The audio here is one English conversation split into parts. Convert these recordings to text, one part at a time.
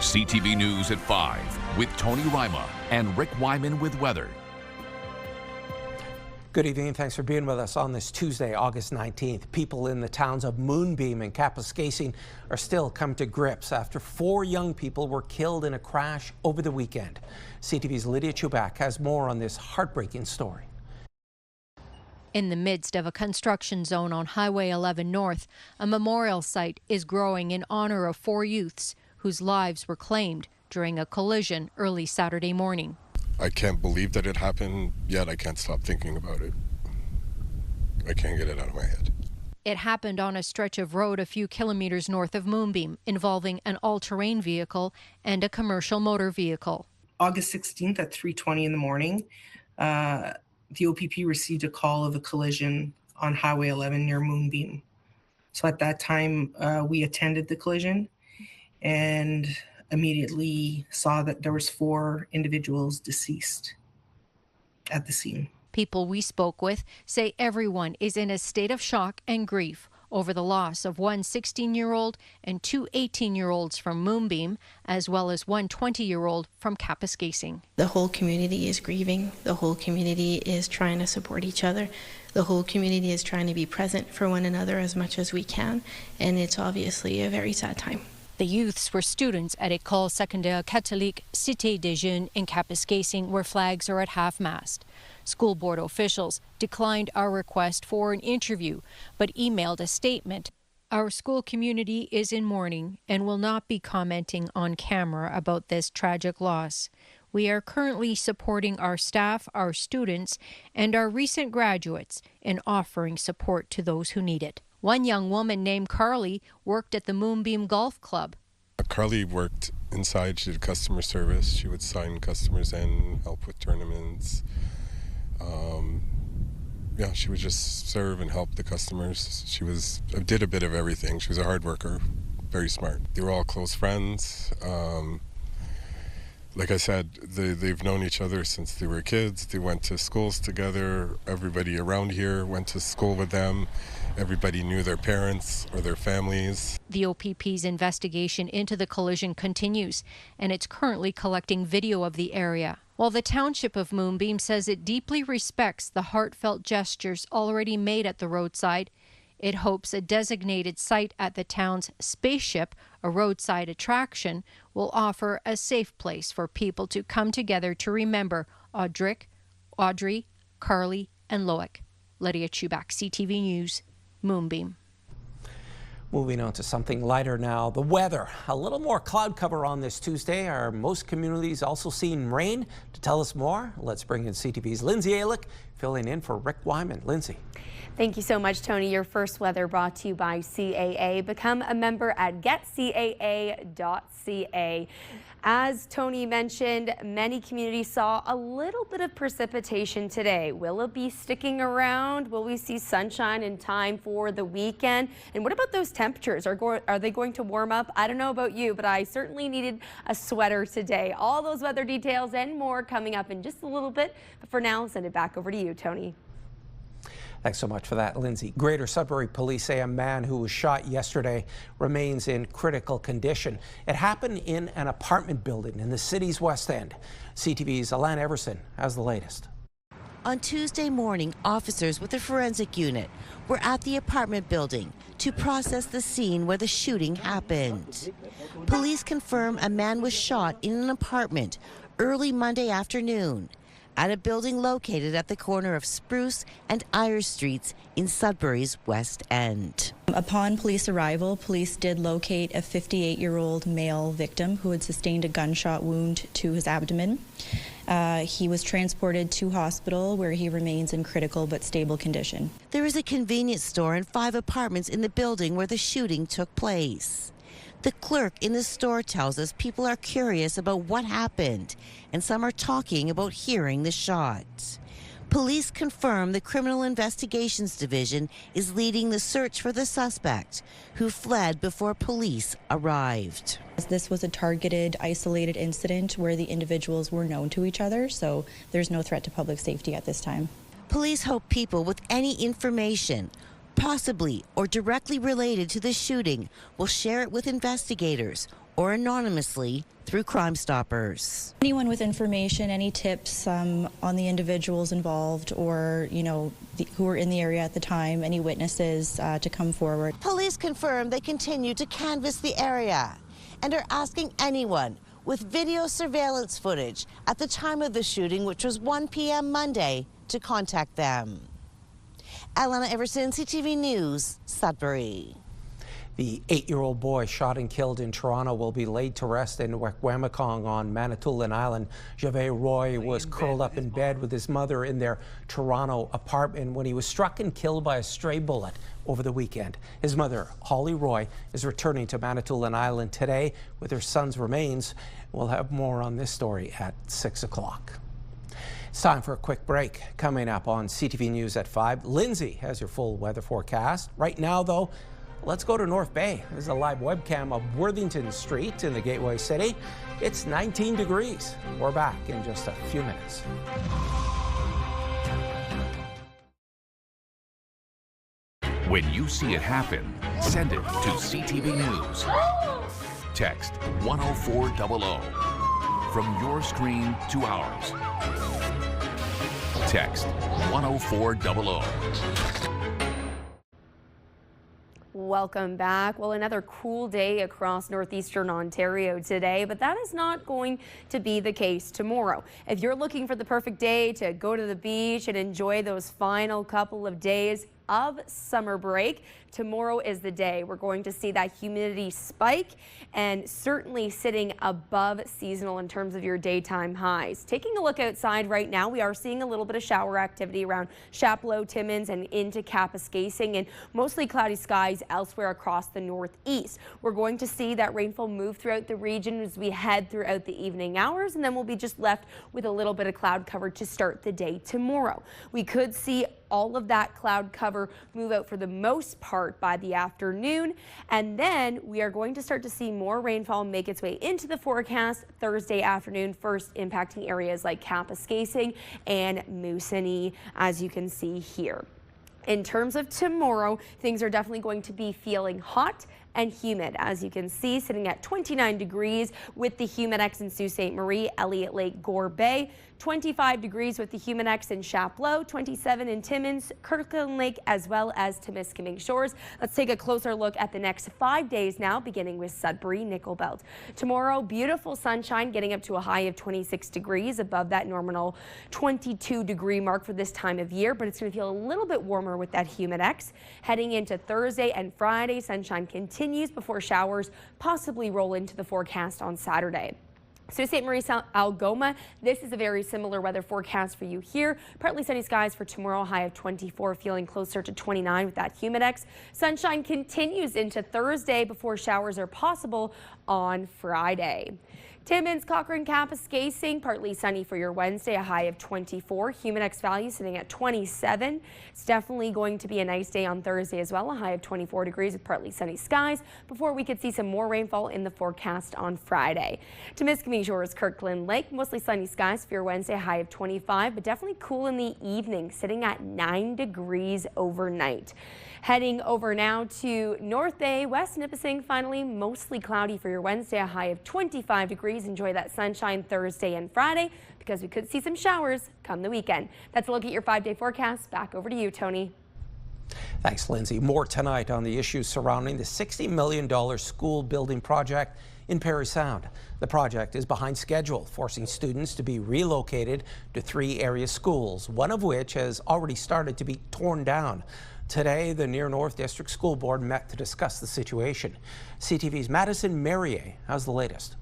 CTV News at 5 with Tony Ryma and Rick Wyman with weather. Good evening. Thanks for being with us on this Tuesday, August 19th. People in the towns of Moonbeam and Kapuskasing are still coming to grips after 4 young people were killed in a crash over the weekend. CTV's Lydia Chubak has more on this heartbreaking story. In the midst of a construction zone on Highway 11 North, a memorial site is growing in honor of 4 youths whose lives were claimed during a collision early Saturday morning. I can't believe that it happened, yet I can't stop thinking about it. I can't get it out of my head. It happened on a stretch of road a few kilometers north of Moonbeam, involving an all-terrain vehicle and a commercial motor vehicle. August 16th at 3:20 in the morning, the OPP received a call of a collision on Highway 11 near Moonbeam. So at that time, we attended the collision and immediately saw that there was 4 individuals deceased at the scene. People we spoke with say everyone is in a state of shock and grief over the loss of one 16-year-old and 2 18-year-olds from Moonbeam, as well as one 20-year-old from Kapuskasing. The whole community is grieving. The whole community is trying to support each other. The whole community is trying to be present for one another as much as we can, and it's obviously a very sad time. The youths were students at École Secondaire Catholique Cité des Jeunes in Kapuskasing, where flags are at half-mast. School board officials declined our request for an interview, but emailed a statement. Our school community is in mourning and will not be commenting on camera about this tragic loss. We are currently supporting our staff, our students, and our recent graduates in offering support to those who need it. One young woman named Carly worked at the Moonbeam Golf Club. Carly worked inside. She did customer service. She would sign customers in, help with tournaments. She would just serve and help the customers. She did a bit of everything. She was a hard worker, very smart. They were all close friends. Like I said, they've known each other since they were kids. They went to schools together. Everybody around here went to school with them. Everybody knew their parents or their families. The OPP's investigation into the collision continues, and it's currently collecting video of the area. While the township of Moonbeam says it deeply respects the heartfelt gestures already made at the roadside, it hopes a designated site at the town's Spaceship, a roadside attraction, will offer a safe place for people to come together to remember Audrey, Carly, and Loic. Lydia Chubak, CTV News, Moonbeam. Moving on to something lighter now, the weather. A little more cloud cover on this Tuesday. Are most communities also seeing rain? To tell us more, let's bring in CTV's Lindsay Alick, filling in for Rick Wyman. Lindsay. Thank you so much, Tony. Your first weather brought to you by CAA. Become a member at getcaa.ca. As Tony mentioned, many communities saw a little bit of precipitation today. Will it be sticking around? Will we see sunshine in time for the weekend? And what about those temperatures? Are they going to warm up? I don't know about you, but I certainly needed a sweater today. All those weather details and more coming up in just a little bit. But for now, I'll send it back over to you, Tony. Thanks so much for that, Lindsay. Greater Sudbury police say a man who was shot yesterday remains in critical condition. It happened in an apartment building in the city's West End. CTV's Alana Everson has the latest. On Tuesday morning, officers with the forensic unit were at the apartment building to process the scene where the shooting happened. Police confirm a man was shot in an apartment early Monday afternoon at a building located at the corner of Spruce and Ayers Streets in Sudbury's West End. Upon police arrival, police did locate a 58-year-old male victim who had sustained a gunshot wound to his abdomen. He was transported to hospital where he remains in critical but stable condition. There is a convenience store and 5 apartments in the building where the shooting took place. The clerk in the store tells us people are curious about what happened, and some are talking about hearing the shot. Police confirm the Criminal Investigations Division is leading the search for the suspect, who fled before police arrived. This was a targeted, isolated incident where the individuals were known to each other, so there's no threat to public safety at this time. Police hope people with any information possibly or directly related to the shooting will share it with investigators or anonymously through Crime Stoppers. Anyone with information, any tips on the individuals involved, or who were in the area at the time, any witnesses to come forward. Police confirm they continue to canvass the area and are asking anyone with video surveillance footage at the time of the shooting, which was 1 p.m. Monday, to contact them. Alana Everson, CTV News, Sudbury. The 8-year-old boy shot and killed in Toronto will be laid to rest in Wekwamakong on Manitoulin Island. Gervais Roy was curled up in bed with his mother in their Toronto apartment when he was struck and killed by a stray bullet over the weekend. His mother, Holly Roy, is returning to Manitoulin Island today with her son's remains. We'll have more on this story at 6 o'clock. It's time for a quick break. Coming up on CTV News at 5, Lindsay has your full weather forecast. Right now, though, let's go to North Bay. This is a live webcam of Worthington Street in the Gateway City. It's 19 degrees. We're back in just a few minutes. When you see it happen, send it to CTV News. Text 10400 from your screen to ours. Text 10400. Welcome back. Well, another cool day across northeastern Ontario today, but that is not going to be the case tomorrow. If you're looking for the perfect day to go to the beach and enjoy those final couple of days of summer break, tomorrow is the day. We're going to see that humidity spike and certainly sitting above seasonal in terms of your daytime highs. Taking a look outside right now, we are seeing a little bit of shower activity around Chapleau, Timmins, and into Kapuskasing, and mostly cloudy skies elsewhere across the northeast. We're going to see that rainfall move throughout the region as we head throughout the evening hours, and then we'll be just left with a little bit of cloud cover to start the day tomorrow. We could see all of that cloud cover move out for the most part by the afternoon, and then we are going to start to see more rainfall make its way into the forecast Thursday afternoon, first impacting areas like Kapuskasing and Moosonee, as you can see here. In terms of tomorrow, things are definitely going to be feeling hot and humid, as you can see, sitting at 29 degrees with the Humidex in Sault Ste. Marie, Elliott Lake, Gore Bay, 25 degrees with the Humidex in Chapleau, 27 in Timmins, Kirkland Lake, as well as Timiskaming Shores. Let's take a closer look at the next 5 days now, beginning with Sudbury, Nickel Belt. Tomorrow, beautiful sunshine, getting up to a high of 26 degrees, above that nominal 22-degree mark for this time of year, but it's going to feel a little bit warmer with that Humidex. Heading into Thursday and Friday, sunshine continues before showers possibly roll into the forecast on Saturday. Sault Ste. Marie, Algoma, this is a very similar weather forecast for you here. Partly sunny skies for tomorrow, high of 24, feeling closer to 29 with that Humidex. Sunshine continues into Thursday before showers are possible on Friday. Timmins, Cochrane, Kapuskasing, partly sunny for your Wednesday, a high of 24. Humidex value sitting at 27. It's definitely going to be a nice day on Thursday as well, a high of 24 degrees with partly sunny skies before we could see some more rainfall in the forecast on Friday. Timiskaming Shores, Kirkland Lake, mostly sunny skies for your Wednesday, a high of 25, but definitely cool in the evening, sitting at 9 degrees overnight. Heading over now to North Bay, West Nipissing, finally mostly cloudy for your Wednesday, a high of 25 degrees. Enjoy that sunshine Thursday and Friday because we could see some showers come the weekend. That's a look at your 5-day forecast. Back over to you, Tony. Thanks, Lindsay. More tonight on the issues surrounding the $60 million school building project in Parry Sound. The project is behind schedule, forcing students to be relocated to 3 area schools, one of which has already started to be torn down. Today, the Near North District School Board met to discuss the situation. CTV's Madison Merrier has the latest.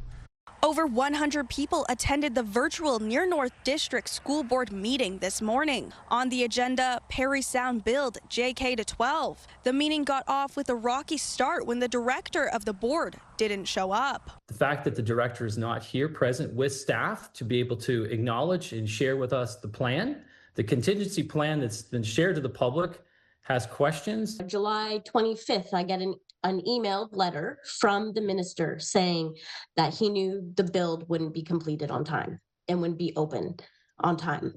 Over 100 people attended the virtual Near North District School Board meeting this morning. On the agenda, Parry Sound Build JK to 12. The meeting got off with a rocky start when the director of the board didn't show up. The fact that the director is not here present with staff to be able to acknowledge and share with us the plan, the contingency plan that's been shared to the public, has questions. July 25th, I get an emailed letter from the minister saying that he knew the build wouldn't be completed on time and wouldn't be open on time.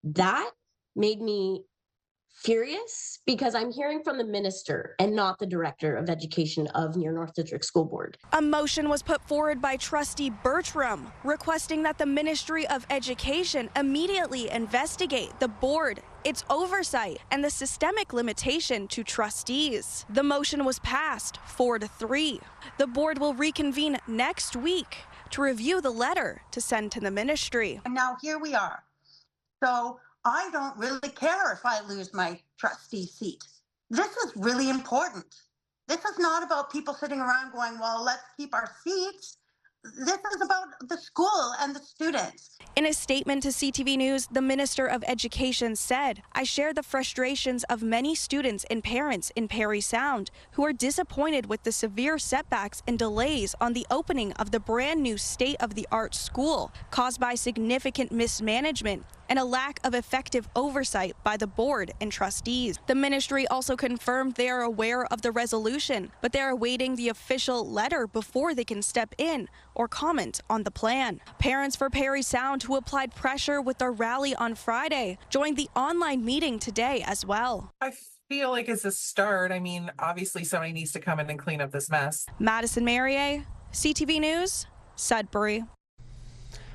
That made me furious because I'm hearing from the minister and not the director of education of Near North District School Board. A motion was put forward by Trustee Bertram requesting that the Ministry of Education immediately investigate the board, its oversight, and the systemic limitation to trustees. The motion was passed 4-3. The board will reconvene next week to review the letter to send to the ministry. And now here we are. So I don't really care if I lose my trustee seat. This is really important. This is not about people sitting around going, well, let's keep our seats. This is about the school and the students. In a statement to CTV News, the Minister of Education said, "I share the frustrations of many students and parents in Parry Sound who are disappointed with the severe setbacks and delays on the opening of the brand new state-of-the-art school caused by significant mismanagement and a lack of effective oversight by the board and trustees." The ministry also confirmed they are aware of the resolution, but they are awaiting the official letter before they can step in or comment on the plan. Parents for Parry Sound who applied pressure with their rally on Friday joined the online meeting today as well. I feel like it's a start. I mean, obviously somebody needs to come in and clean up this mess. Madison Marier, CTV News, Sudbury.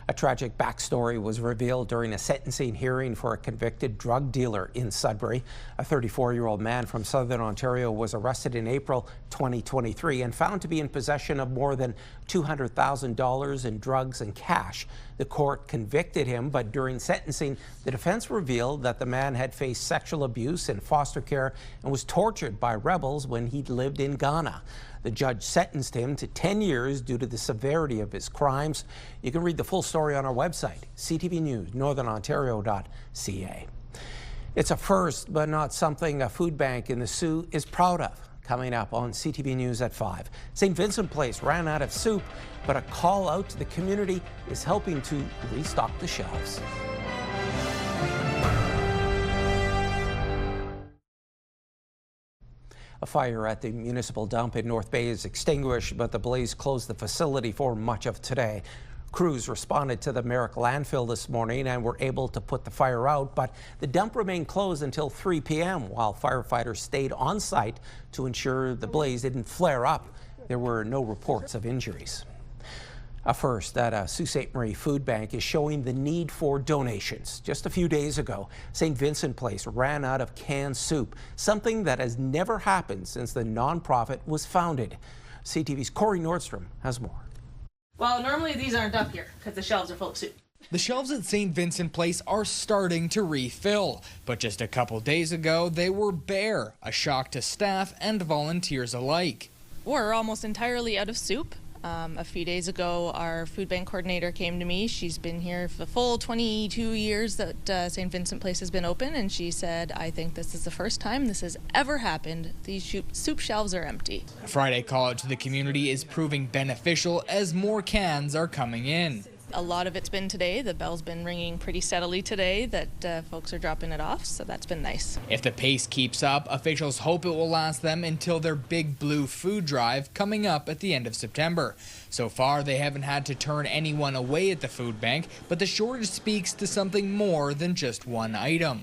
A tragic backstory was revealed during a sentencing hearing for a convicted drug dealer in Sudbury. A 34-year-old man from Southern Ontario was arrested in April 2023 and found to be in possession of more than $200,000 in drugs and cash. The court convicted him, but during sentencing, the defense revealed that the man had faced sexual abuse in foster care and was tortured by rebels when he lived in Ghana. The judge sentenced him to 10 years due to the severity of his crimes. You can read the full story on our website, CTVNewsNorthernOntario.ca. It's a first, but not something a food bank in the Soo is proud of. Coming up on CTV News at 5. St. Vincent Place ran out of soup, but a call out to the community is helping to restock the shelves. A fire at the municipal dump in North Bay is extinguished, but the blaze closed the facility for much of today. Crews responded to the Merrick landfill this morning and were able to put the fire out, but the dump remained closed until 3 p.m. while firefighters stayed on site to ensure the blaze didn't flare up. There were no reports of injuries. A first at a Sault Ste. Marie food bank is showing the need for donations. Just a few days ago, St. Vincent Place ran out of canned soup, something that has never happened since the nonprofit was founded. CTV's Corey Nordstrom has more. Well, normally these aren't up here because the shelves are full of soup. The shelves at St. Vincent Place are starting to refill, but just a couple days ago they were bare, a shock to staff and volunteers alike. We're almost entirely out of soup. A few days ago, our food bank coordinator came to me. She's been here for the full 22 years that St. Vincent Place has been open, and she said, "I think this is the first time this has ever happened. These soup shelves are empty." A Friday call out to the community is proving beneficial as more cans are coming in. A lot of it's been today. The bell's been ringing pretty steadily today that folks are dropping it off, so that's been nice. If the pace keeps up, officials hope it will last them until their Big Blue food drive coming up at the end of September. So far, they haven't had to turn anyone away at the food bank, but the shortage speaks to something more than just one item.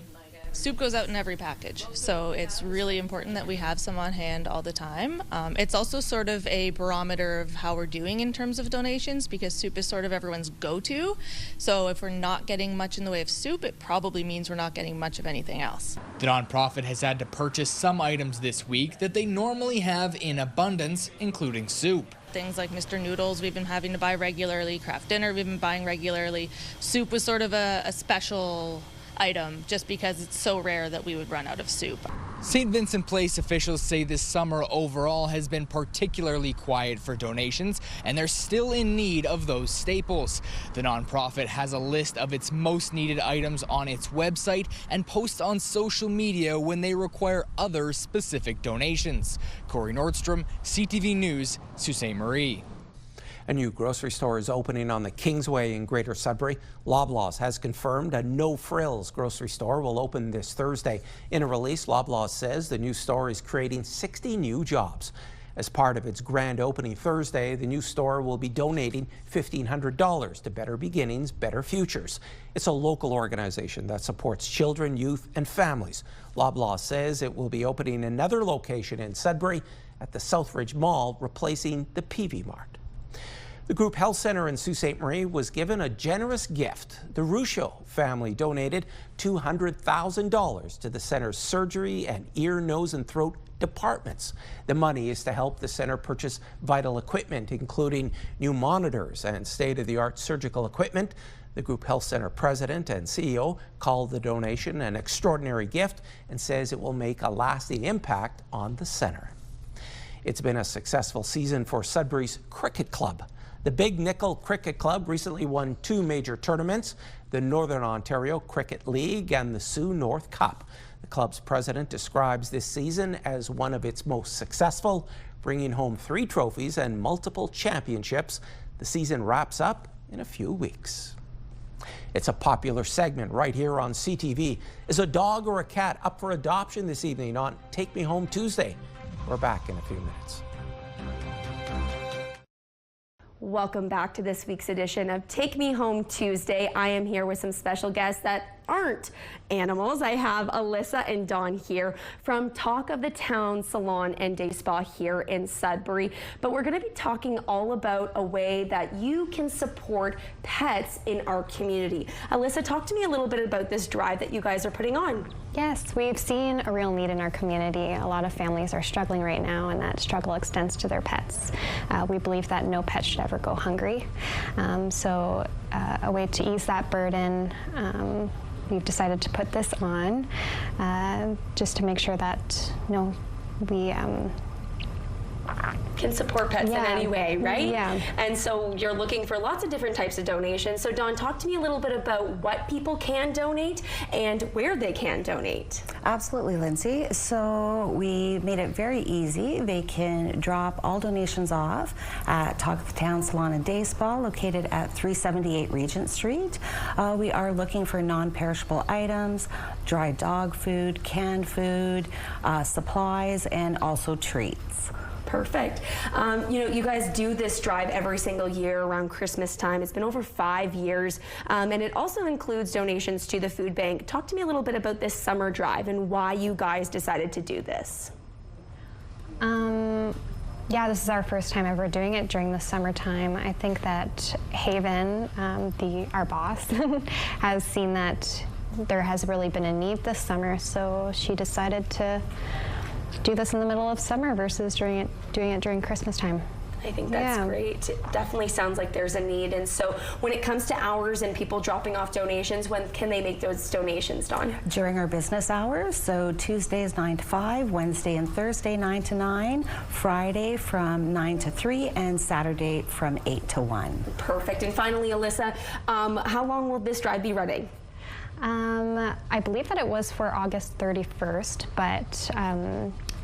Soup goes out in every package, so it's really important that we have some on hand all the time. It's also sort of a barometer of how we're doing in terms of donations, because soup is sort of everyone's go-to. So if we're not getting much in the way of soup, it probably means we're not getting much of anything else. The nonprofit has had to purchase some items this week that they normally have in abundance, including soup. Things like Mr. Noodles we've been having to buy regularly, Kraft Dinner we've been buying regularly. Soup was sort of a special item just because it's so rare that we would run out of soup. St. Vincent Place officials say this summer overall has been particularly quiet for donations, and they're still in need of those staples. The nonprofit has a list of its most needed items on its website and posts on social media when they require other specific donations. Corey Nordstrom, CTV News, Sault Ste. Marie. A new grocery store is opening on the Kingsway in Greater Sudbury. Loblaws has confirmed a no-frills grocery store will open this Thursday. In a release, Loblaws says the new store is creating 60 new jobs. As part of its grand opening Thursday, the new store will be donating $1,500 to Better Beginnings, Better Futures. It's a local organization that supports children, youth, and families. Loblaw says it will be opening another location in Sudbury at the Southridge Mall, replacing the PV Mart. The Group Health Centre in Sault Ste. Marie was given a generous gift. The Rucho family donated $200,000 to the centre's surgery and ear, nose, and throat departments. The money is to help the centre purchase vital equipment, including new monitors and state-of-the-art surgical equipment. The Group Health Centre president and CEO called the donation an extraordinary gift and says it will make a lasting impact on the centre. It's been a successful season for Sudbury's Cricket Club. The Big Nickel Cricket Club recently won 2 major tournaments, the Northern Ontario Cricket League and the Sioux North Cup. The club's president describes this season as one of its most successful, bringing home 3 trophies and multiple championships. The season wraps up in a few weeks. It's a popular segment right here on CTV. Is a dog or a cat up for adoption this evening on Take Me Home Tuesday? We're back in a few minutes. Welcome back to this week's edition of Take Me Home Tuesday. I am here with some special guests that aren't animals. I have Alyssa and Dawn here from Talk of the Town Salon and Day Spa here in Sudbury. But we're going to be talking all about a way that you can support pets in our community. Alyssa, talk to me a little bit about this drive that you guys are putting on. Yes, we've seen a real need in our community. A lot of families are struggling right now, and that struggle extends to their pets. We believe that no pet should ever go hungry. So a way to ease that burden, we've decided to put this on just to make sure that we can support pets in any way, right? Yeah. And so you're looking for lots of different types of donations. So Dawn, talk to me a little bit about what people can donate and where they can donate. Absolutely, Lindsay. So we made it very easy. They can drop all donations off at Talk of the Town Salon and Day Spa, located at 378 Regent Street. We are looking for non-perishable items, dry dog food, canned food, supplies, and also treats. Perfect. You guys do this drive every single year around Christmas time. It's been over 5 years, and it also includes donations to the food bank. Talk to me a little bit about this summer drive and why you guys decided to do this. Yeah, this is our first time ever doing it during the summertime. I think that Haven, our boss, has seen that there has really been a need this summer, so she decided to do this in the middle of summer versus doing it during Christmas time. I think that's great. It definitely sounds like there's a need. And so when it comes to hours and people dropping off donations, when can they make those donations, Dawn? During our business hours. So Tuesdays 9 to 5, Wednesday and Thursday 9 to 9, Friday from 9 to 3, and Saturday from 8 to 1. Perfect. And finally, Alyssa, how long will this drive be running? I believe that it was for August 31st, but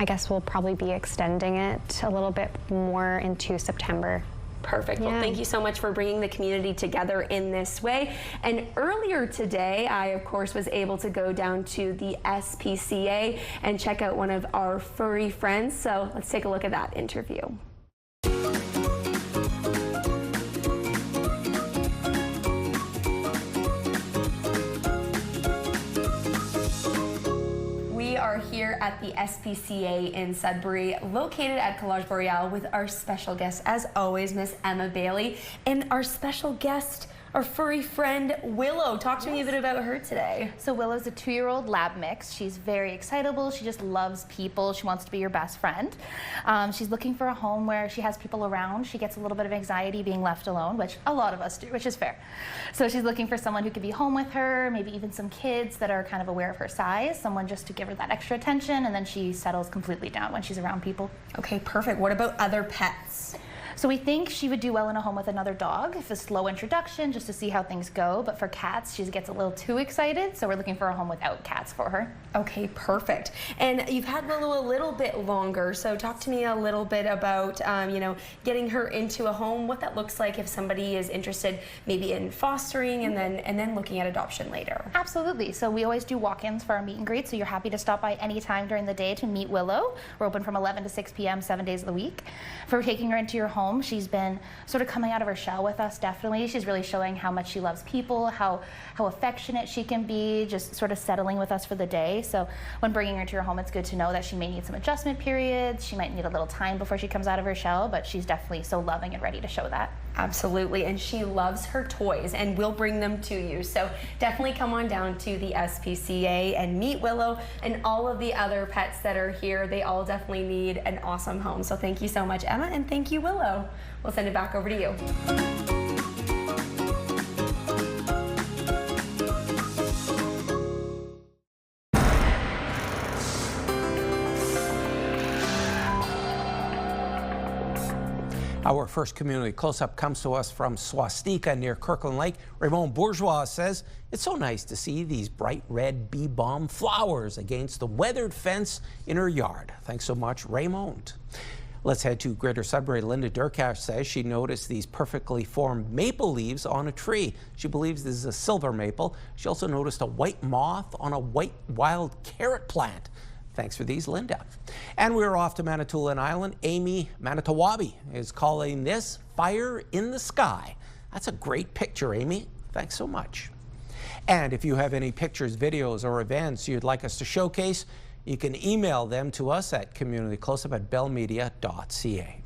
I guess we'll probably be extending it a little bit more into September. Perfect. Well, thank you so much for bringing the community together in this way. And earlier today, I, of course, was able to go down to the SPCA and check out one of our furry friends. So let's take a look at that interview. Here at the SPCA in Sudbury, located at Collage Boreal, with our special guest, as always, Miss Emma Bailey, and our special guest, our furry friend, Willow. Talk to me a bit about her today. So Willow's a 2-year-old lab mix. She's very excitable. She just loves people. She wants to be your best friend. She's looking for a home where she has people around. She gets a little bit of anxiety being left alone, which a lot of us do, which is fair. So she's looking for someone who could be home with her, maybe even some kids that are kind of aware of her size, someone just to give her that extra attention, and then she settles completely down when she's around people. Okay, perfect. What about other pets? So we think she would do well in a home with another dog. If a slow introduction, just to see how things go. But for cats, she gets a little too excited. So we're looking for a home without cats for her. Okay, perfect. And you've had Willow a little bit longer. So talk to me a little bit about, you know, getting her into a home, what that looks like if somebody is interested maybe in fostering and then looking at adoption later. Absolutely. So we always do walk-ins for our meet and greet. So you're happy to stop by any time during the day to meet Willow. We're open from 11 to 6 p.m. 7 days of the week. For taking her into your home, she's been sort of coming out of her shell with us, definitely. She's really showing how much she loves people, how affectionate she can be, just sort of settling with us for the day. So when bringing her to your home, it's good to know that she may need some adjustment periods. She might need a little time before she comes out of her shell, but she's definitely so loving and ready to show that. Absolutely, and she loves her toys, and we'll bring them to you. So definitely come on down to the SPCA and meet Willow and all of the other pets that are here. They all definitely need an awesome home. So thank you so much, Emma, and thank you, Willow. We'll send it back over to you. Our first community close-up comes to us from Swastika near Kirkland Lake. Raymond Bourgeois says it's so nice to see these bright red bee balm flowers against the weathered fence in her yard. Thanks so much, Raymond. Let's head to Greater Sudbury. Linda Durkash says she noticed these perfectly formed maple leaves on a tree. She believes this is a silver maple. She also noticed a white moth on a white wild carrot plant. Thanks for these, Linda. And we're off to Manitoulin Island. Amy Manitowabi is calling this Fire in the Sky. That's a great picture, Amy. Thanks so much. And if you have any pictures, videos, or events you'd like us to showcase, you can email them to us at communitycloseup@bellmedia.ca.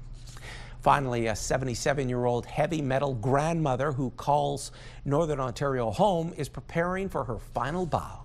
Finally, a 77-year-old heavy metal grandmother who calls Northern Ontario home is preparing for her final bow.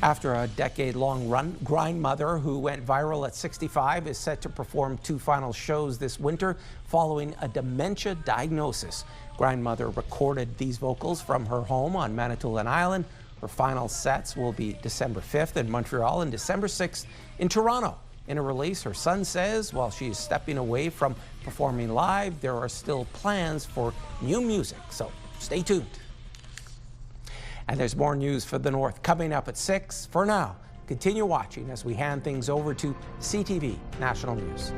After a decade-long run, Grindmother, who went viral at 65, is set to perform 2 final shows this winter following a dementia diagnosis. Grindmother recorded these vocals from her home on Manitoulin Island. Her final sets will be December 5th in Montreal and December 6th in Toronto. In a release, her son says while she is stepping away from performing live, there are still plans for new music, so stay tuned. And there's more news for the North coming up at 6. For now, continue watching as we hand things over to CTV National News.